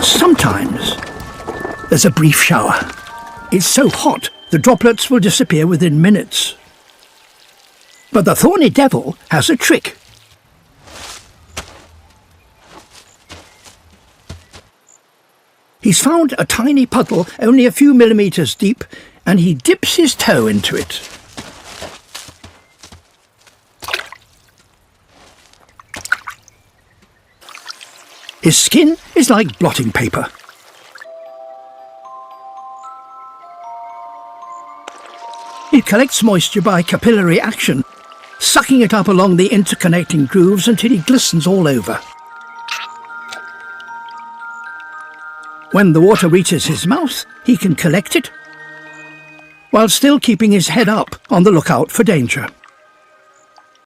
Sometimes there's a brief shower. It's so hot, the droplets will disappear within minutes. But the Thorny Devil has a trick. He's found a tiny puddle only a few millimeters deep, and he dips his toe into it. His skin is like blotting paper. He collects moisture by capillary action, sucking it up along the interconnecting grooves until he glistens all over. When the water reaches his mouth, he can collect it, while still keeping his head up on the lookout for danger.